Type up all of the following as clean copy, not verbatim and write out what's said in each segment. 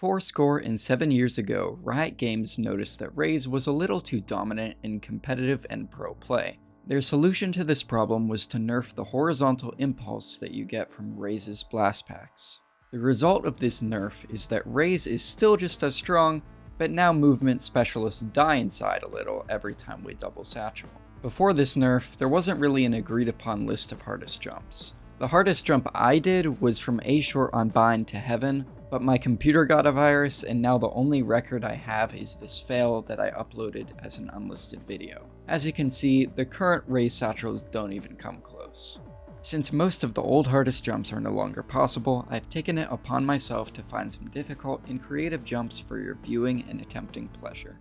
Fourscore and 7 years ago, Riot Games noticed that Raze was a little too dominant in competitive and pro play. Their solution to this problem was to nerf the horizontal impulse that you get from Raze's blast packs. The result of this nerf is that Raze is still just as strong, but now movement specialists die inside a little every time we double satchel. Before this nerf, there wasn't really an agreed upon list of hardest jumps. The hardest jump I did was from A short on Bind to Heaven, but my computer got a virus and now the only record I have is this fail that I uploaded as an unlisted video. As you can see, the current Raze satchels don't even come close. Since most of the old hardest jumps are no longer possible, I've taken it upon myself to find some difficult and creative jumps for your viewing and attempting pleasure.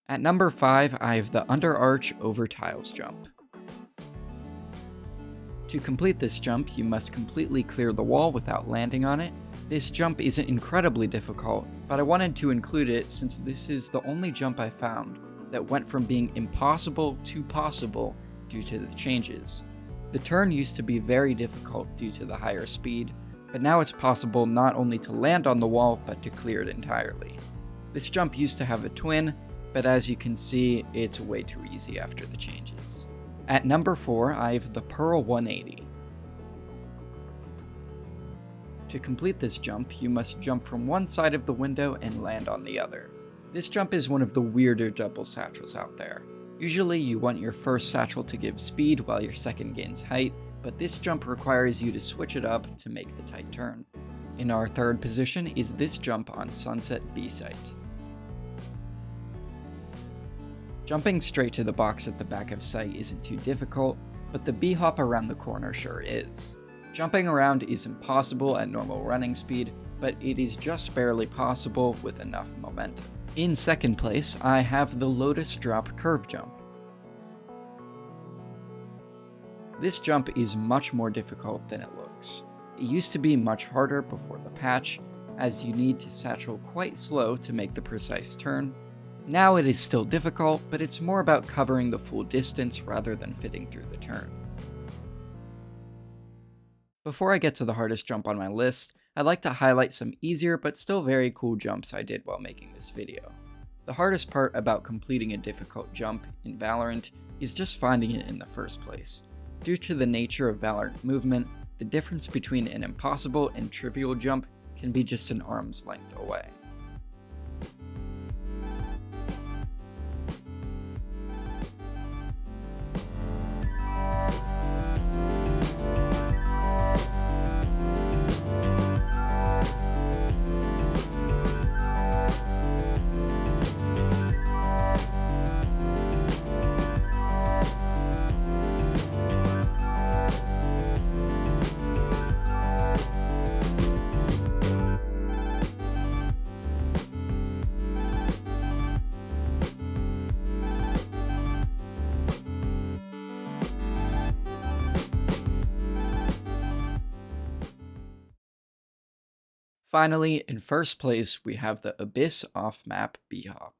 At number 5, I have the Under Arch over Tiles jump. To complete this jump, you must completely clear the wall without landing on it. This jump isn't incredibly difficult, but I wanted to include it since this is the only jump I found that went from being impossible to possible due to the changes. The turn used to be very difficult due to the higher speed, but now it's possible not only to land on the wall, but to clear it entirely. This jump used to have a twin, but as you can see, it's way too easy after the changes. At number 4, I have the Pearl 180. To complete this jump, you must jump from one side of the window and land on the other. This jump is one of the weirder double satchels out there. Usually you want your first satchel to give speed while your second gains height, but this jump requires you to switch it up to make the tight turn. In our third position is this jump on Sunset B site. Jumping straight to the box at the back of sight isn't too difficult, but the B hop around the corner sure is. Jumping around is impossible at normal running speed, but it is just barely possible with enough momentum. In second place, I have the Lotus Drop Curve Jump. This jump is much more difficult than it looks. It used to be much harder before the patch, as you need to satchel quite slow to make the precise turn. Now it is still difficult, but it's more about covering the full distance rather than fitting through the turn. Before I get to the hardest jump on my list, I'd like to highlight some easier but still very cool jumps I did while making this video. The hardest part about completing a difficult jump in Valorant is just finding it in the first place. Due to the nature of Valorant movement, the difference between an impossible and trivial jump can be just an arm's length away. Finally, in first place, we have the Abyss off-map B-hop.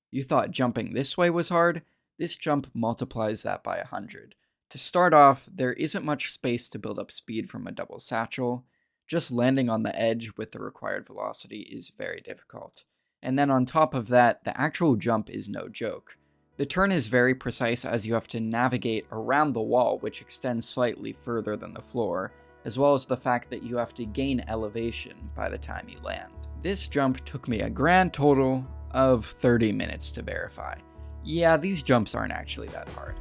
You thought jumping this way was hard? This jump multiplies that by 100. To start off, there isn't much space to build up speed from a double satchel. Just landing on the edge with the required velocity is very difficult. And then on top of that, the actual jump is no joke. The turn is very precise as you have to navigate around the wall, which extends slightly further than the floor, as well as the fact that you have to gain elevation by the time you land. This jump took me a grand total of 30 minutes to verify. Yeah, these jumps aren't actually that hard.